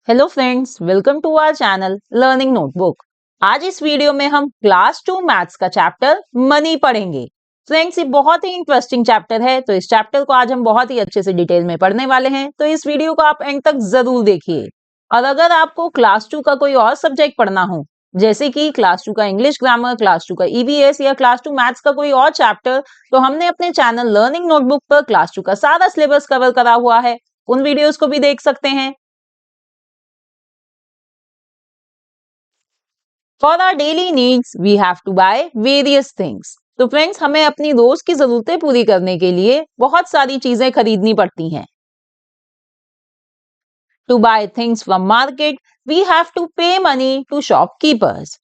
Hello friends, welcome to our channel learning notebook. आज इस video में हम क्लास 2 मैथ्स का चैप्टर मनी पढ़ेंगे। फ्रेंड्स, ये बहुत ही इंटरेस्टिंग चैप्टर है, तो इस चैप्टर को आज हम बहुत ही अच्छे से डिटेल में पढ़ने वाले हैं। तो इस वीडियो को आप एंड तक जरूर देखिए। और अगर आपको क्लास 2 का कोई और सब्जेक्ट पढ़ना हो, जैसे कि क्लास 2 का इंग्लिश ग्रामर, क्लास 2 का ईवीएस या क्लास 2 मैथ्स का कोई और चैप्टर, तो हमने अपने चैनल लर्निंग नोटबुक पर क्लास 2 का सारा सिलेबस कवर करा हुआ है। उन वीडियोस को भी देख सकते हैं। For our daily needs we have to buy various things. तो फ्रेंड्स, हमें अपनी रोज की जरूरतें पूरी करने के लिए बहुत सारी चीजें खरीदनी पड़ती हैं। To buy things from market we have to pay money to shopkeepers.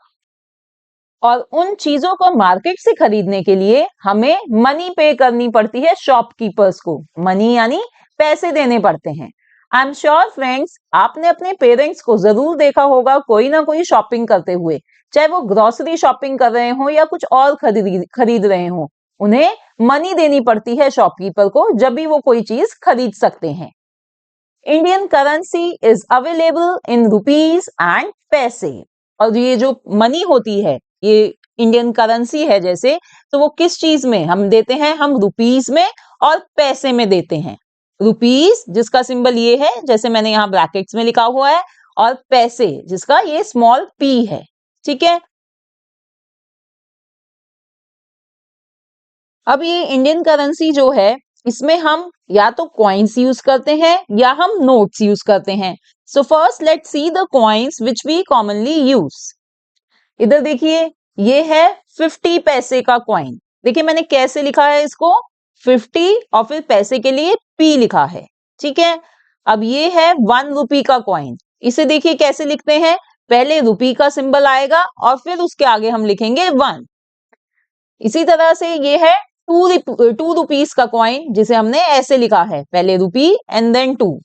और उन चीजों को मार्केट से खरीदने के लिए हमें मनी पे करनी पड़ती है शॉपकीपर्स को। मनी यानी पैसे देने पड़ते हैं। आई एम श्योर फ्रेंड्स, आपने अपने पेरेंट्स को जरूर देखा होगा कोई ना कोई शॉपिंग करते हुए, चाहे वो ग्रोसरी शॉपिंग कर रहे हो या कुछ और खरीद रहे हो। उन्हें मनी देनी पड़ती है शॉपकीपर को जब भी वो कोई चीज खरीद सकते हैं। Indian currency is available in rupees and पैसे। और ये जो मनी होती है, ये इंडियन करेंसी है जैसे, तो वो किस चीज में हम देते हैं? हम रुपीज में और पैसे में देते हैं। रुपीज जिसका सिंबल ये है, जैसे मैंने यहाँ ब्रैकेट्स में लिखा हुआ है, और पैसे जिसका ये स्मॉल पी है। ठीक है। अब ये इंडियन करेंसी जो है, इसमें हम या तो कॉइन्स यूज करते हैं या हम नोट्स यूज करते हैं। So first let's see the coins which we commonly use. इधर देखिए, ये है 50 पैसे का कॉइन। देखिए मैंने कैसे लिखा है इसको, 50 और फिर पैसे के लिए पी लिखा है। ठीक है। अब ये है 1 रुपी का कॉइन। इसे देखिए कैसे लिखते हैं, पहले रुपी का सिंबल आएगा और फिर उसके आगे हम लिखेंगे 1। इसी तरह से ये है 2 रुपीज का कॉइन, जिसे हमने ऐसे लिखा है, पहले rupee and then 2।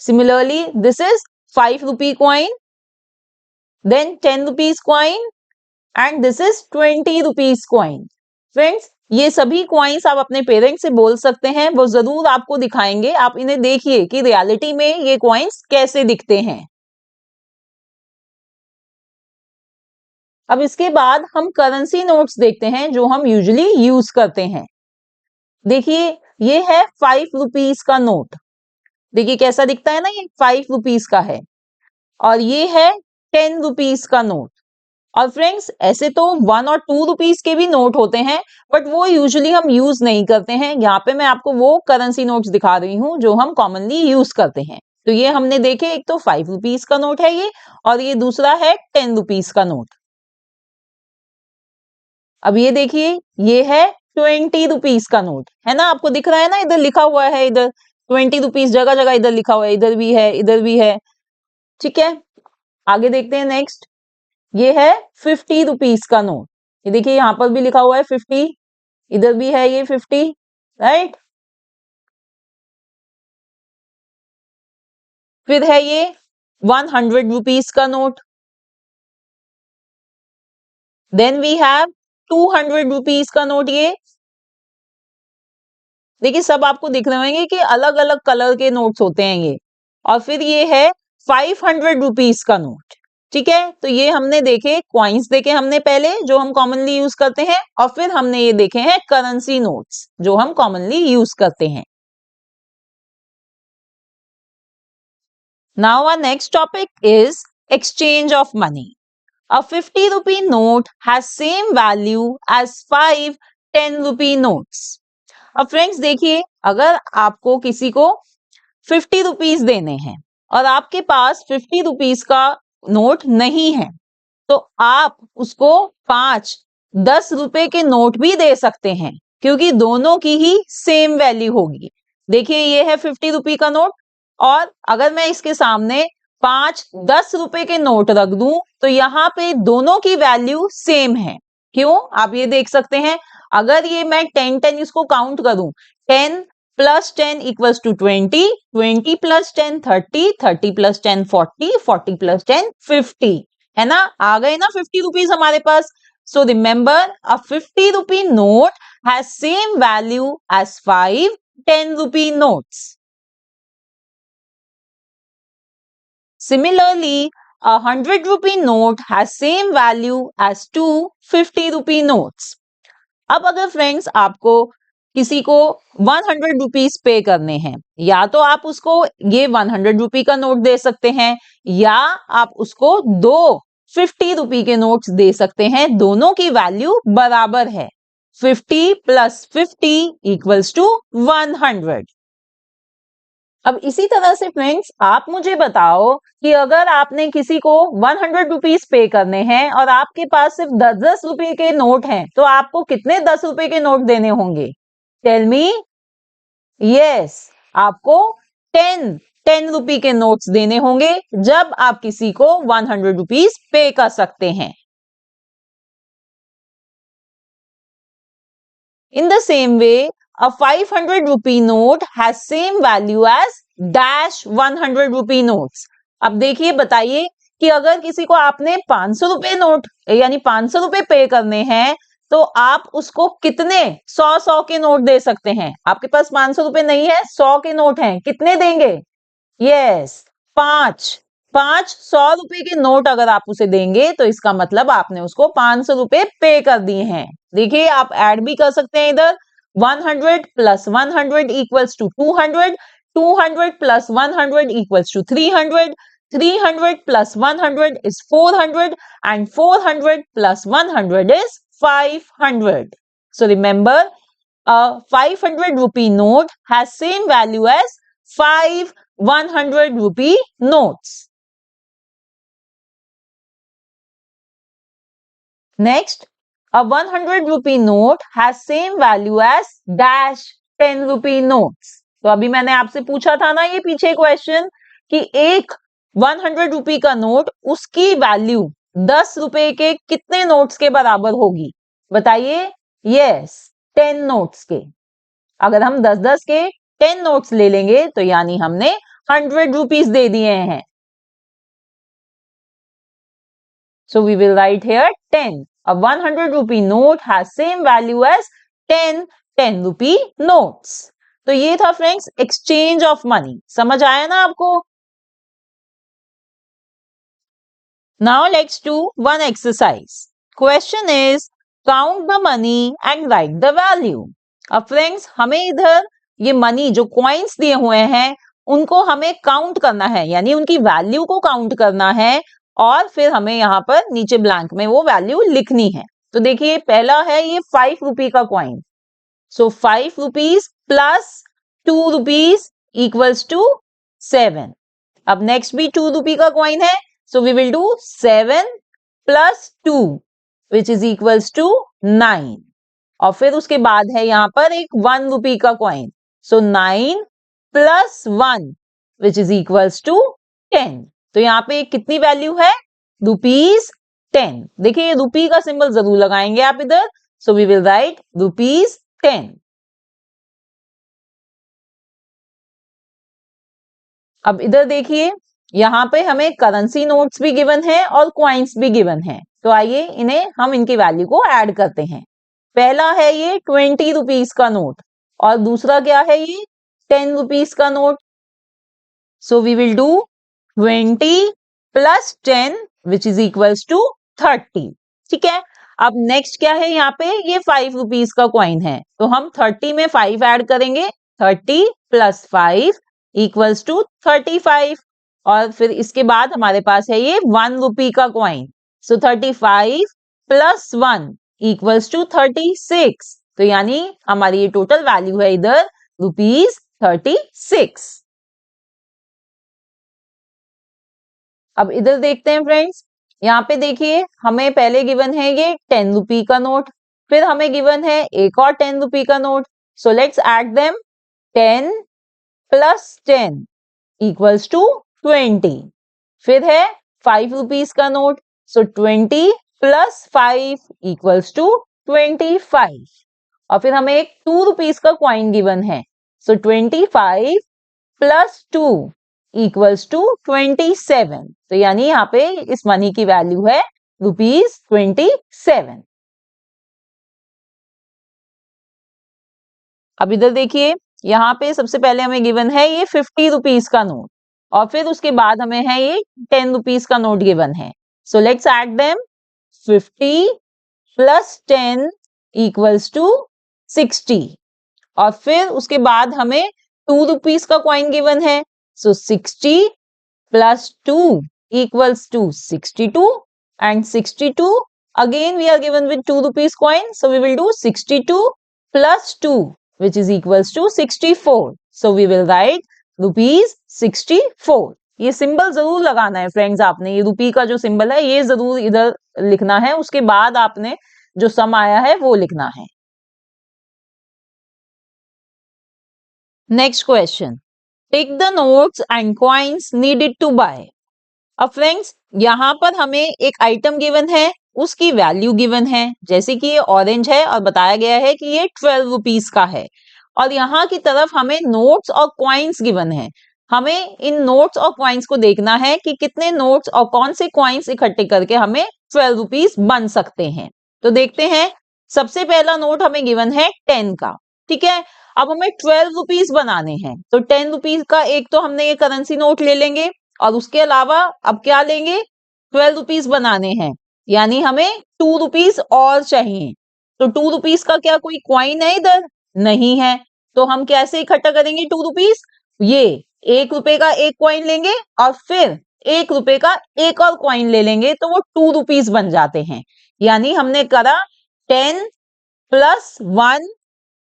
Similarly this is 5 rupee coin, then 10 rupees coin and this is 20 rupees coin. Friends, ये सभी कॉइन्स आप अपने पेरेंट्स से बोल सकते हैं, वो जरूर आपको दिखाएंगे। आप इन्हें देखिए कि रियलिटी में ये कॉइन्स कैसे दिखते हैं। अब इसके बाद हम करेंसी नोट्स देखते हैं जो हम यूजुअली यूज करते हैं। देखिए, ये है 5 रुपीज का नोट। देखिए कैसा दिखता है ना, ये 5 रुपीज का है। और ये है 10 रुपीज का नोट। और फ्रेंड्स, ऐसे तो 1 और 2 रुपीज के भी नोट होते हैं, बट वो यूजुअली हम यूज नहीं करते हैं। यहाँ पे मैं आपको वो करेंसी नोट्स दिखा रही हूँ जो हम कॉमनली यूज करते हैं। तो ये हमने देखे, एक तो 5 रुपीज का नोट है ये, और ये दूसरा है 10 रुपीज का नोट। अब ये देखिए, ये है 20 रुपीज का नोट, है ना? आपको दिख रहा है ना, इधर लिखा हुआ है, इधर 20 रुपीज जगह जगह इधर लिखा हुआ है, इधर भी है, इधर भी है। ठीक है। आगे देखते हैं नेक्स्ट। ये है 50 रुपीज का नोट। ये देखिए यहां पर भी लिखा हुआ है 50, इधर भी है ये 50, राइट। फिर है ये 100 रुपीज का note. Then we have 200 rupees का नोट। ये देखिए सब आपको दिख रहे होंगे कि अलग अलग कलर के नोट्स होते हैं ये। और फिर ये है 500 रुपीज का नोट। ठीक है। तो ये हमने देखे क्वाइंस, देखे हमने पहले जो हम कॉमनली यूज करते हैं, और फिर हमने ये देखे हैं करेंसी नोट्स जो हम कॉमनली यूज करते हैं। Now our next topic is exchange of money. A 50 rupee note has same value as 5 10 rupee notes. अब फ्रेंड्स देखिए, अगर आपको किसी को 50 रुपीज देने हैं और आपके पास 50 रुपीज का नोट नहीं है, तो आप उसको 5 10 रुपए के नोट भी दे सकते हैं, क्योंकि दोनों की ही सेम वैल्यू होगी। देखिए ये है 50 रुपी का नोट, और अगर मैं इसके सामने 5 10 रुपए के नोट रख दूं, तो यहाँ पे दोनों की वैल्यू सेम है। क्यों? आप ये देख सकते हैं, अगर ये मैं 10 इसको काउंट करूं, 10 plus 10 equals to 20, 20 plus 10 30, 30 plus 10 40, 40 plus 10 50, है ना? आ गए ना 50 रुपीज हमारे पास। So remember, a 50 rupee note has same value as 5 10 rupee notes. Similarly, a 100 rupee note has same value as 2 50 rupee notes. अब अगर फ्रेंड्स आपको किसी को 100 रुपीज पे करने हैं, या तो आप उसको ये 100 रुपी का नोट दे सकते हैं, या आप उसको 2 50 रुपी के नोट्स दे सकते हैं। दोनों की वैल्यू बराबर है। 50 + 50 = 100। अब इसी तरह से फ्रेंड्स आप मुझे बताओ कि अगर आपने किसी को 100 रुपीज पे करने हैं और आपके पास सिर्फ 10-10 रुपए के नोट हैं, तो आपको कितने 10 रुपए के नोट देने होंगे? Tell me. यस, आपको 10 रुपी के नोट्स देने होंगे जब आप किसी को 100 रुपीज पे कर सकते हैं। In the same way, a 500 rupee note has same value as dash 100 rupee notes. अब देखिए, बताइए कि अगर किसी को आपने 500 रुपए नोट यानी 500 रुपए पे करने हैं, तो आप उसको कितने 100 के नोट दे सकते हैं? आपके पास 500 रुपए नहीं है, 100 के नोट हैं, कितने देंगे? यस, 5 100 रुपए के नोट अगर आप उसे देंगे तो इसका मतलब आपने उसको 500 रुपए पे कर दिए हैं। देखिए, आप ऐड भी कर सकते हैं इधर। 100 + 100 = 200, 200 + 100 = 300, 300 + 100 is 400, and 400 + 100 is 500. So remember, a 500 rupee note has same value as 5 100 rupee notes. Next, a 100 rupee note has same value as dash 10 rupee notes. तो अभी मैंने आपसे पूछा था ना ये पीछे क्वेश्चन कि एक 100 रुपी का नोट उसकी वैल्यू 10 रुपए के कितने नोट्स के बराबर होगी? बताइए। यस, 10 नोट्स के। अगर हम 10-10 के 10 नोट्स ले लेंगे तो यानी हमने 100 रुपीज दे दिए हैं। So we will write here 10. A 100 rupee note has same value as 10 10 rupee notes. तो ये था फ्रेंड्स एक्सचेंज ऑफ मनी। समझ आया ना आपको? Now let's do one exercise. Question is, count the money and write the value. अब friends हमें इधर ये मनी जो कॉइन्स दिए हुए हैं उनको हमें काउंट करना है, यानी उनकी वैल्यू को काउंट करना है, और फिर हमें यहाँ पर नीचे ब्लैंक में वो वैल्यू लिखनी है। तो देखिए, पहला है ये 5 रुपी का कॉइन। सो 5 रुपीज प्लस 2 रुपीज = 7। अब नेक्स्ट भी 2 रुपी का कॉइन है, so we will do 7 + 2 which is equals to 9। और फिर उसके बाद है यहाँ पर एक 1 रुपी का coin, so 9 + 1 which is equals to 10। तो यहाँ पे कितनी वैल्यू है? ₹10। देखिए, ये रुपी का सिंबल जरूर लगाएंगे आप इधर। So we will write ₹10। अब इधर देखिए, यहाँ पे हमें करेंसी नोट्स भी गिवन है और कॉइन्स भी गिवन है। तो आइए इन्हें हम इनकी वैल्यू को ऐड करते हैं। पहला है ये 20 रुपीज का नोट, और दूसरा क्या है? ये 10 रुपीज का note. So we will do 20 + 10 which is equals to 30। ठीक है। अब नेक्स्ट क्या है? यहाँ पे ये 5 रुपीज का कॉइन है, तो हम 30 में 5 ऐड करेंगे। 30 + 5 = 35। और फिर इसके बाद हमारे पास है ये 1 रुपी का कॉइन। सो 35 + 1 = 36। तो यानी हमारी ये टोटल वैल्यू है इधर ₹36। अब इधर देखते हैं फ्रेंड्स, यहाँ पे देखिए हमें पहले गिवन है ये 10 रुपी का नोट, फिर हमें गिवन है एक और 10 रुपी का note. So let's add them. 10 + 10 = 20। फिर है 5 रुपीज का नोट, सो 20 + 5 = 25। और फिर हमें एक 2 रुपीज का कॉइन गिवन है, सो 25 + 2 = 27। तो यानी यहाँ पे इस मनी की वैल्यू है ₹27। अब इधर देखिए, यहाँ पे सबसे पहले हमें गिवन है ये 50 रुपीज का नोट। और फिर उसके बाद हमें है ये 10 रुपीज का नोट गिवन है। So let's add them. 50 plus 10 equals to 60। और फिर उसके बाद हमें 2 रुपीज का कॉइन गिवन है। सो 60 plus 2 equals to 62, and 62 again we are given with 2 rupees coin, so we will do 62 plus 2 which is equals to 64. So we will write rupees 64. ये symbol जरूर लगाना है फ्रेंड्स, आपने ये रुपी का जो सिंबल है ये जरूर इधर लिखना है, उसके बाद आपने जो सम आया है वो लिखना है। Next question, take the notes and coins needed to buy. अब फ्रेंड्स यहाँ पर हमें एक आइटम गिवन है, उसकी वैल्यू गिवन है, जैसे कि ये ऑरेंज है और बताया गया है कि ये 12 रुपीज का है। और यहाँ की तरफ हमें नोट्स और कॉइन्स गिवन है। हमें इन नोट्स और कॉइन्स को देखना है कि कितने नोट्स और कौन से कॉइन्स इकट्ठे करके हमें 12 रुपीज बन सकते हैं। तो देखते हैं, सबसे पहला नोट हमें गिवन है 10 का, ठीक है। अब हमें 12 रुपीज बनाने हैं, तो 10 रुपीज का एक तो हमने ये करेंसी नोट ले लेंगे, और उसके अलावा अब क्या लेंगे, 12 रुपीज बनाने हैं, यानी हमें 2 रुपीज और चाहिए। तो 2 रुपीज का क्या कोई क्वाइन है इधर? नहीं है। तो हम कैसे इकट्ठा करेंगे 2 रुपीज? ये 1 रुपए का एक क्वाइन लेंगे और फिर 1 रुपए का एक और क्वाइन ले लेंगे, तो वो 2 रुपीज बन जाते हैं। यानी हमने करा 10 plus 1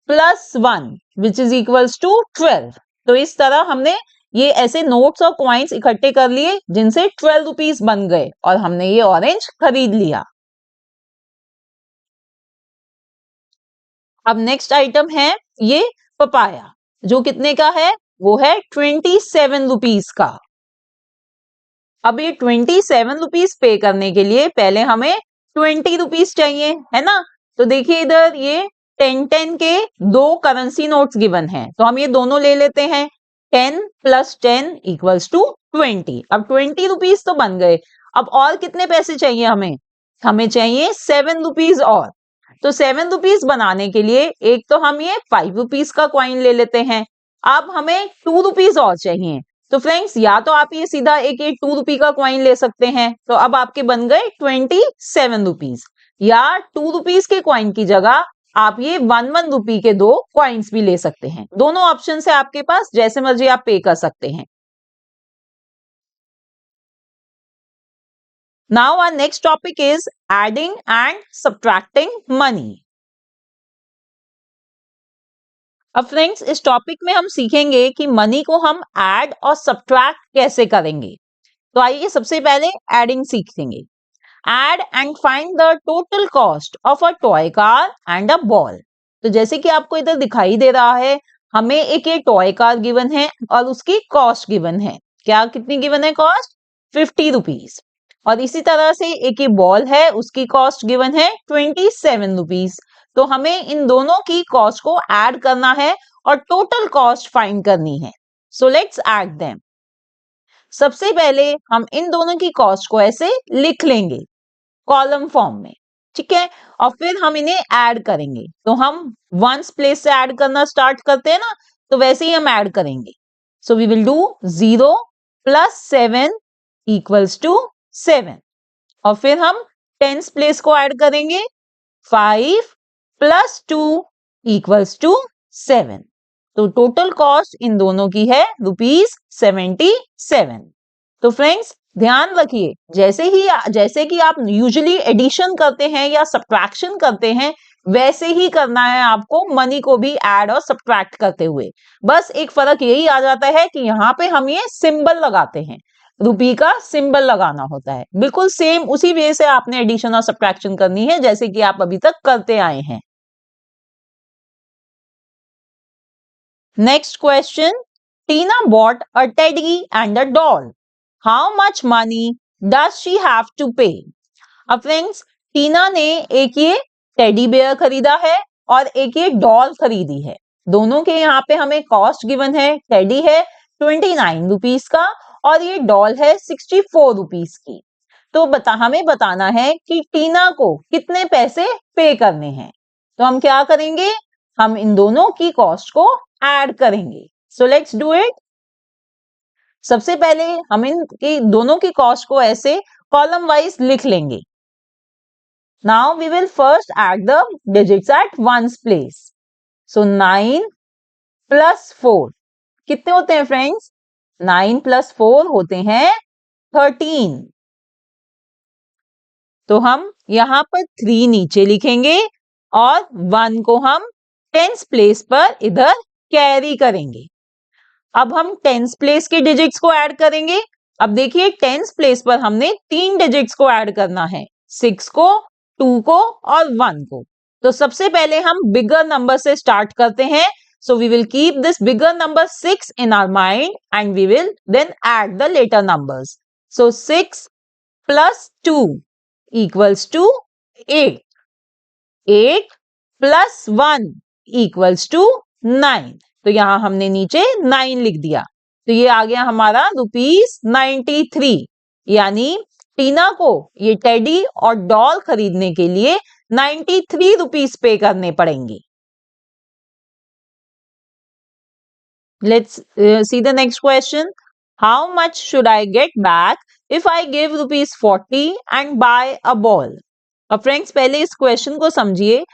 plus 1 which is equals to 12। तो इस तरह हमने ये ऐसे नोट्स और कॉइन्स इकट्ठे कर लिए जिनसे 12 रुपीज बन गए और हमने ये ऑरेंज खरीद लिया। अब नेक्स्ट आइटम है ये पपाया, जो कितने का है? वो है 27 रुपीज का। अब ये 27 रुपीज पे करने के लिए पहले हमें 20 रुपीज चाहिए, है ना। तो देखिए इधर ये 10 के 2 करेंसी नोट्स गिवन है, तो हम ये दोनों ले लेते हैं। 10 प्लस 10 इक्वल्स टू 20। अब 20 रुपीज तो बन गए, अब और कितने पैसे चाहिए हमें? हमें चाहिए 7 रुपीज और। तो 7 रुपीज बनाने के लिए एक तो हम ये 5 रुपीज का क्वाइन ले लेते हैं। अब हमें 2 रुपीज और चाहिए। तो फ्रेंड्स या तो आप ये सीधा एक 2 रुपी का क्वाइन ले सकते हैं, तो अब आपके बन गए 27 रुपीज, या 2 रुपीज के क्वाइन की जगह आप ये 1 रुपी के 2 कॉइन्स भी ले सकते हैं। दोनों ऑप्शन है आपके पास, जैसे मर्जी आप पे कर सकते हैं। Now our next topic is adding and subtracting money. अब फ्रेंड्स इस टॉपिक में हम सीखेंगे कि मनी को हम ऐड और सब्ट्रैक्ट कैसे करेंगे। तो आइए सबसे पहले एडिंग सीखेंगे। Add and find the total cost of a toy car and a ball। तो जैसे कि आपको इधर दिखाई दे रहा है, हमें एक ये टॉय कार गिवन है और उसकी कॉस्ट गिवन है। क्या कितनी गिवन है कॉस्ट? 50 रुपीज। और इसी तरह से एक ये बॉल है, उसकी कॉस्ट गिवन है 27 रुपीज। तो हमें इन दोनों की कॉस्ट को ऐड करना है और टोटल कॉस्ट फाइंड करनी है। So let's add them. सबसे पहले हम इन दोनों की कॉस्ट को ऐसे लिख लेंगे कॉलम फॉर्म में, ठीक है। और फिर हम इन्हें ऐड करेंगे। तो हम वंस प्लेस से ऐड करना स्टार्ट करते हैं ना, तो वैसे ही हम ऐड करेंगे। So we will do 0 plus 7 equals to 7। और फिर हम टेंस प्लेस को ऐड करेंगे। 5 प्लस 2 इक्वल्स टू 7। तो टोटल कॉस्ट इन दोनों की है ₹77। तो फ्रेंड्स ध्यान रखिए, जैसे कि आप यूजुअली एडिशन करते हैं या सब्ट्रैक्शन करते हैं, वैसे ही करना है आपको मनी को भी ऐड और सब्ट्रैक्ट करते हुए। बस एक फर्क यही आ जाता है कि यहाँ पे हम ये सिंबल लगाते हैं, रुपी का सिंबल लगाना होता है। बिल्कुल सेम उसी वे से आपने एडिशन और सब्ट्रैक्शन करनी है जैसे कि आप अभी तक करते आए हैं। Next question, Tina bought a teddy and a doll. How much money does she have to pay? अब फ्रेंड्स टीना ने एक ये टेडी बेयर खरीदा है और एक ये डॉल खरीदी है। दोनों के यहाँ पे हमें कॉस्ट गिवन है। टेडी है 29 रुपीज का और ये डॉल है 64 रुपीज की। तो हमें बताना है कि टीना को कितने पैसे पे करने हैं। तो हम क्या करेंगे, हम इन दोनों की कॉस्ट को ऐड करेंगे। So let's do it. सबसे पहले हम इनकी दोनों की कॉस्ट को ऐसे कॉलम वाइज लिख लेंगे. Now we will first add the digits at ones place. So 9 plus 4 कितने होते हैं फ्रेंड्स? 9 प्लस 4 होते हैं 13. तो हम यहां पर 3 नीचे लिखेंगे और 1 को हम टेंस प्लेस पर इधर कैरी करेंगे. अब हम टेंस प्लेस के डिजिट्स को ऐड करेंगे. अब देखिए टेंस प्लेस पर हमने 3 डिजिट्स को ऐड करना है, 6 को, 2 को और 1 को. तो सबसे पहले हम बिगर नंबर से स्टार्ट करते हैं. So we will keep this bigger number 6 in our mind and we will then add the later numbers. So 6 plus 2 equals to 8. 8 plus 1 equals to 9. तो यहां हमने नीचे 9 लिख दिया. तो ये आ गया हमारा ₹93. यानी टीना को ये टेडी और डॉल खरीदने के लिए ₹93 पे करने पड़ेंगे. Let's see the next question. How much should I get back if I give ₹40 and buy a ball? अब फ्रेंड्स पहले इस क्वेश्चन को समझिए.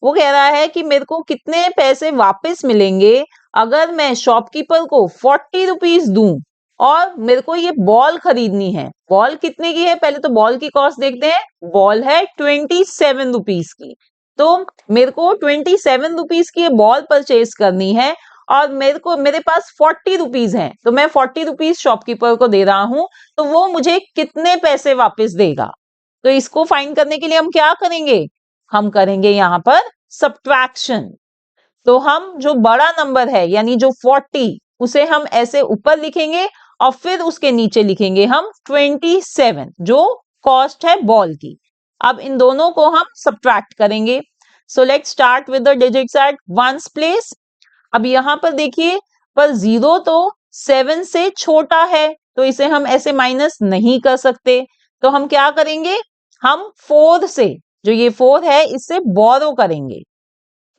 वो कह रहा है कि मेरे को कितने पैसे वापस मिलेंगे अगर मैं शॉपकीपर को ₹40 दूं और मेरे को ये बॉल खरीदनी है. बॉल कितने की है? पहले तो बॉल की कॉस्ट देखते हैं. बॉल है ₹27 की. तो मेरे को ₹27 की ये बॉल परचेज करनी है और मेरे पास ₹40 हैं. तो मैं ₹40 शॉपकीपर को दे रहा हूं. तो वो मुझे कितने पैसे वापस देगा? तो इसको फाइंड करने के लिए हम क्या करेंगे? हम करेंगे यहां पर सब्ट्रैक्शन. तो हम जो बड़ा नंबर है यानी जो 40 उसे हम ऐसे ऊपर लिखेंगे और फिर उसके नीचे लिखेंगे हम 27 जो कॉस्ट है बॉल की. अब इन दोनों को हम सब्ट्रैक्ट करेंगे. So let's start with the digits at ones place. अब यहां पर देखिए पर 0 तो 7 से छोटा है तो इसे हम ऐसे माइनस नहीं कर सकते. तो हम क्या करेंगे? हम 4 से, जो ये 4 है इससे बोरो करेंगे.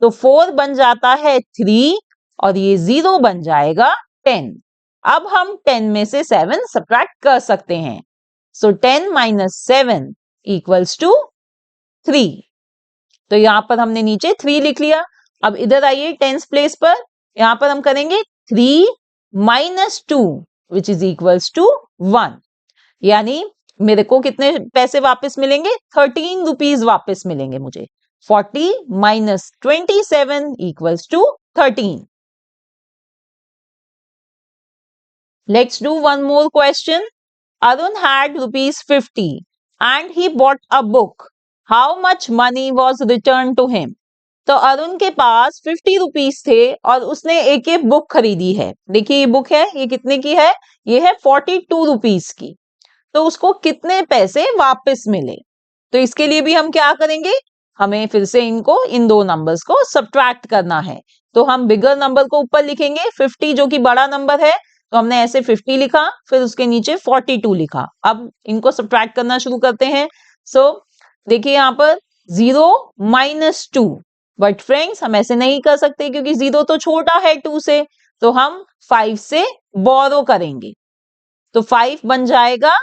तो 4 बन जाता है 3 और ये 0 बन जाएगा 10. अब हम 10 में से 7 सब्ट्रैक्ट कर सकते हैं. सो 10 माइनस 7 इक्वल्स टू 3. तो यहां पर हमने नीचे 3 लिख लिया. अब इधर आइए टेंस प्लेस पर. यहां पर हम करेंगे 3 minus 2 which is equals to 1. यानी मेरे को कितने पैसे वापस मिलेंगे? ₹13 वापस मिलेंगे मुझे. 40 minus 27 equals to 13. Let's do one more question. Arun had ₹50 and he bought a book. How much money was returned to him? तो अरुण के पास ₹50 थे और उसने एक ये बुक खरीदी है. देखिए ये बुक है, ये कितने की है? ये है ₹42 की. तो उसको कितने पैसे वापस मिले? तो इसके लिए भी हम क्या करेंगे? हमें फिर से इन दो नंबर्स को सब्ट्रैक्ट करना है. तो हम बिगर नंबर को ऊपर लिखेंगे. 50 जो कि बड़ा नंबर है तो हमने ऐसे 50 लिखा, फिर उसके नीचे 42 लिखा. अब इनको सब्ट्रैक्ट करना शुरू करते हैं. सो देखिए यहां पर 0 माइनस 2. बट फ्रेंड्स हम ऐसे नहीं कर सकते क्योंकि 0 तो छोटा है 2 से. तो हम 5 से बोरो करेंगे. तो 5 बन जाएगा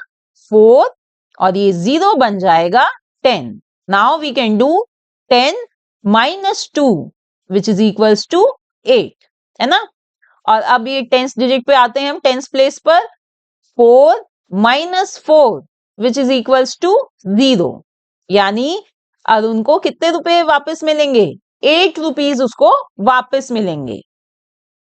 4 और ये 0 बन जाएगा 10. Now we can do 10 minus 2 which is equals to 8, है ना. और अब ये टेंस डिजिट पे आते हैं हम टेंस प्लेस पर. 4 minus 4 which is equals to 0. यानी अरुण को कितने रुपए वापस मिलेंगे? ₹8 उसको वापस मिलेंगे.